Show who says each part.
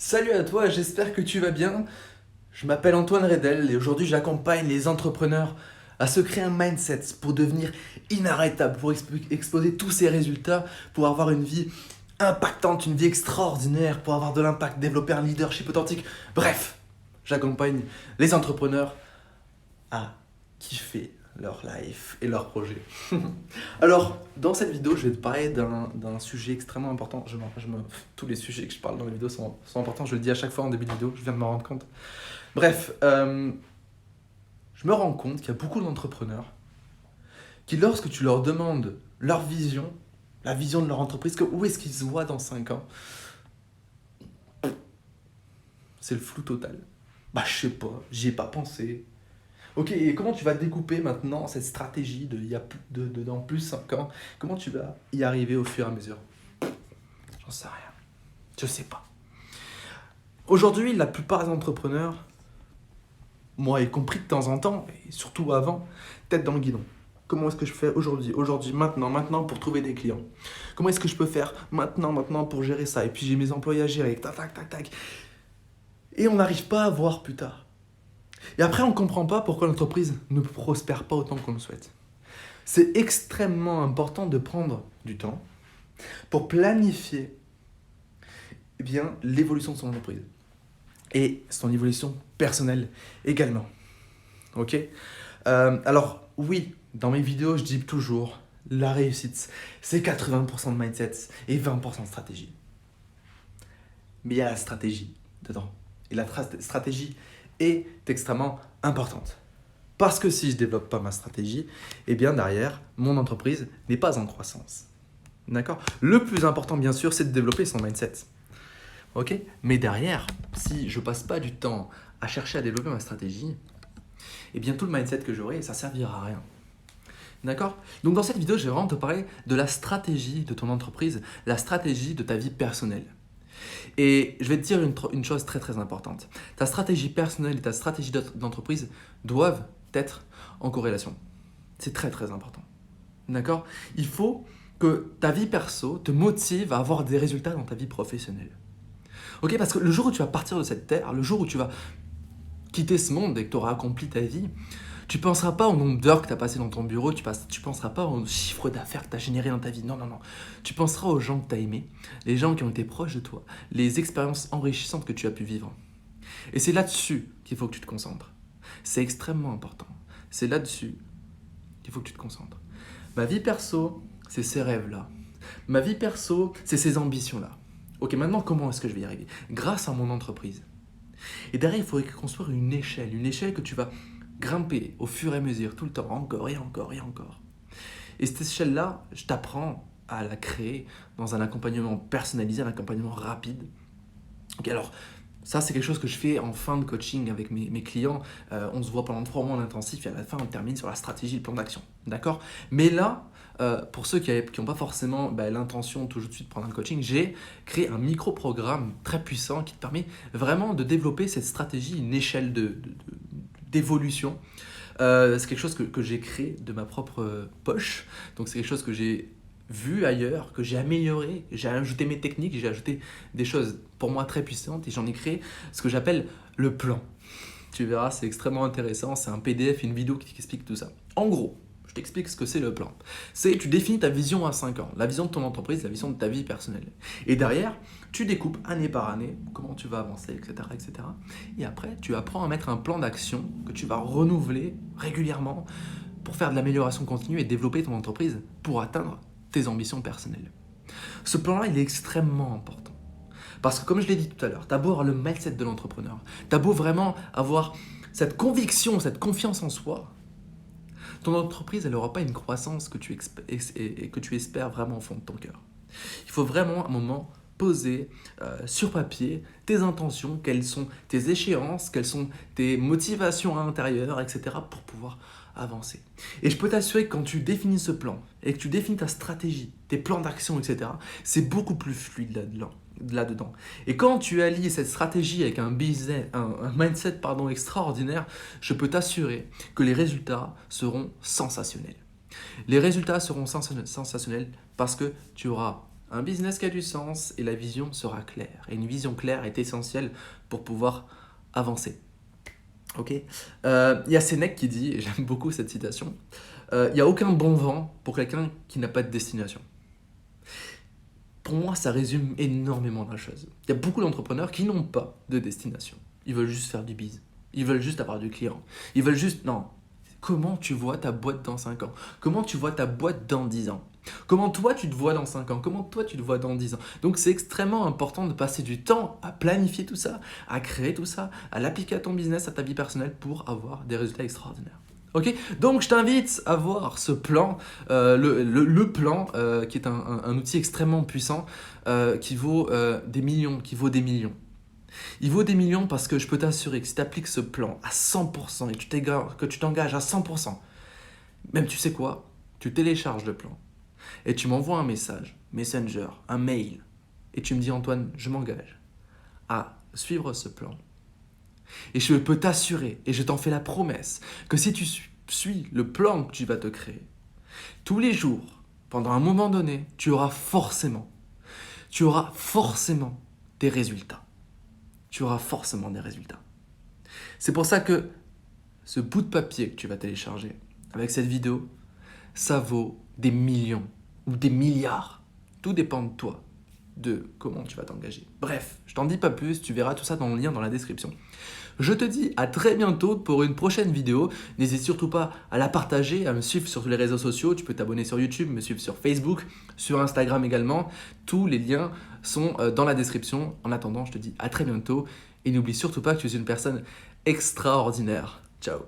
Speaker 1: Salut à toi, j'espère que tu vas bien. Je m'appelle Antoine Redel et aujourd'hui j'accompagne les entrepreneurs à se créer un mindset pour devenir inarrêtable, pour exposer tous ces résultats, pour avoir une vie impactante, une vie extraordinaire, pour avoir de l'impact, développer un leadership authentique. Bref, j'accompagne les entrepreneurs à kiffer leur life et leur projet. Alors, dans cette vidéo, je vais te parler d'un sujet extrêmement important. Tous les sujets que je parle dans les vidéos sont importants, je le dis à chaque fois en début de vidéo, je viens de m'en rendre compte. Bref, je me rends compte qu'il y a beaucoup d'entrepreneurs qui, lorsque tu leur demandes leur vision, la vision de leur entreprise, où est-ce qu'ils se voient dans 5 ans, c'est le flou total. Bah, je sais pas, j'y ai pas pensé. Ok, et comment tu vas découper maintenant cette stratégie dans plus 5 ans? Comment tu vas y arriver au fur et à mesure? J'en sais rien. Je sais pas. Aujourd'hui, la plupart des entrepreneurs, moi y compris de temps en temps, et surtout avant, tête dans le guidon. Comment est-ce que je fais aujourd'hui, maintenant pour trouver des clients? Comment est-ce que je peux faire maintenant pour gérer ça? Et puis j'ai mes employés à gérer, tac, tac, tac, tac. Et on n'arrive pas à voir plus tard. Et après, on ne comprend pas pourquoi l'entreprise ne prospère pas autant qu'on le souhaite. C'est extrêmement important de prendre du temps pour planifier l'évolution de son entreprise et son évolution personnelle également. Ok. Alors oui, dans mes vidéos, je dis toujours la réussite, c'est 80% de mindset et 20% de stratégie. Mais il y a la stratégie dedans. Et la stratégie est extrêmement importante. Parce que si je ne développe pas ma stratégie, eh bien derrière, mon entreprise n'est pas en croissance. D'accord? Le plus important, bien sûr, c'est de développer son mindset. Ok? Mais derrière, si je ne passe pas du temps à chercher à développer ma stratégie, eh bien tout le mindset que j'aurai, ça ne servira à rien. D'accord? Donc dans cette vidéo, je vais vraiment te parler de la stratégie de ton entreprise, la stratégie de ta vie personnelle. Et je vais te dire une chose très très importante. Ta stratégie personnelle et ta stratégie d'entreprise doivent être en corrélation. C'est très très important. D'accord? Il faut que ta vie perso te motive à avoir des résultats dans ta vie professionnelle. Ok? Parce que le jour où tu vas partir de cette terre, le jour où tu vas quitter ce monde et que tu auras accompli ta vie, tu ne penseras pas au nombre d'heures que tu as passé dans ton bureau, tu ne penseras pas au chiffre d'affaires que tu as généré dans ta vie. Non, non, non. Tu penseras aux gens que tu as aimés, les gens qui ont été proches de toi, les expériences enrichissantes que tu as pu vivre. Et c'est là-dessus qu'il faut que tu te concentres. C'est extrêmement important. C'est là-dessus qu'il faut que tu te concentres. Ma vie perso, c'est ces rêves-là. Ma vie perso, c'est ces ambitions-là. Ok, maintenant, comment est-ce que je vais y arriver? Grâce à mon entreprise. Et derrière, il faudrait construire une échelle que tu vas grimper au fur et à mesure, tout le temps, encore et encore et encore. Et cette échelle-là, je t'apprends à la créer dans un accompagnement personnalisé, un accompagnement rapide. Ok, alors, ça, c'est quelque chose que je fais en fin de coaching avec mes clients. On se voit pendant 3 mois en intensif et à la fin, on termine sur la stratégie, le plan d'action. D'accord? Mais là, pour ceux qui n'ont pas forcément l'intention tout de suite de prendre un coaching, j'ai créé un micro-programme très puissant qui te permet vraiment de développer cette stratégie, une échelle d'évolution. C'est quelque chose que j'ai créé de ma propre poche. Donc c'est quelque chose que j'ai vu ailleurs, que j'ai amélioré, j'ai ajouté mes techniques, j'ai ajouté des choses pour moi très puissantes et j'en ai créé ce que j'appelle le plan. Tu verras, c'est extrêmement intéressant, c'est un PDF et une vidéo qui t'explique tout ça. En gros, je t'explique ce que c'est le plan. C'est tu définis ta vision à 5 ans, la vision de ton entreprise, la vision de ta vie personnelle. Et derrière, tu découpes année par année comment tu vas avancer, etc., etc. Et après, tu apprends à mettre un plan d'action que tu vas renouveler régulièrement pour faire de l'amélioration continue et développer ton entreprise pour atteindre tes ambitions personnelles. Ce plan-là, il est extrêmement important. Parce que comme je l'ai dit tout à l'heure, tu as beau avoir le mindset de l'entrepreneur, tu as beau vraiment avoir cette conviction, cette confiance en soi, ton entreprise, elle n'aura pas une croissance que tu espères vraiment au fond de ton cœur. Il faut vraiment à un moment poser sur papier tes intentions, quelles sont tes échéances, quelles sont tes motivations à l'intérieur, etc. pour pouvoir avancer. Et je peux t'assurer que quand tu définis ce plan et que tu définis ta stratégie, tes plans d'action, etc., c'est beaucoup plus fluide là-dedans. Et quand tu allies cette stratégie avec un mindset extraordinaire, je peux t'assurer que les résultats seront sensationnels. Les résultats seront sensationnels parce que tu auras un business qui a du sens et la vision sera claire. Et une vision claire est essentielle pour pouvoir avancer. Ok. Il y a Sénèque qui dit, et j'aime beaucoup cette citation, il n'y a aucun bon vent pour quelqu'un qui n'a pas de destination. Pour moi, ça résume énormément la chose. Il y a beaucoup d'entrepreneurs qui n'ont pas de destination. Ils veulent juste faire du biz. Ils veulent juste avoir du client. Ils veulent juste... Non. Comment tu vois ta boîte dans 5 ans? Comment tu vois ta boîte dans 10 ans? Comment toi tu te vois dans 5 ans? Comment toi tu te vois dans 10 ans? Donc c'est extrêmement important de passer du temps à planifier tout ça, à créer tout ça, à l'appliquer à ton business, à ta vie personnelle pour avoir des résultats extraordinaires. Ok, donc je t'invite à voir ce plan, le plan qui est un outil extrêmement puissant qui vaut des millions, Il vaut des millions parce que je peux t'assurer que si tu appliques ce plan à 100% et que tu t'engages à 100%, même tu sais quoi, tu télécharges le plan et tu m'envoies un message, Messenger, un mail, et tu me dis Antoine, je m'engage à suivre ce plan. Et je peux t'assurer, et je t'en fais la promesse, que si tu suis le plan que tu vas te créer, tous les jours, pendant un moment donné, tu auras forcément des résultats. Tu auras forcément des résultats. C'est pour ça que ce bout de papier que tu vas télécharger avec cette vidéo, ça vaut des millions ou des milliards. Tout dépend de toi, de comment tu vas t'engager. Bref, je t'en dis pas plus, tu verras tout ça dans le lien dans la description. Je te dis à très bientôt pour une prochaine vidéo. N'hésite surtout pas à la partager, à me suivre sur tous les réseaux sociaux. Tu peux t'abonner sur YouTube, me suivre sur Facebook, sur Instagram également. Tous les liens sont dans la description. En attendant, je te dis à très bientôt. Et n'oublie surtout pas que tu es une personne extraordinaire. Ciao.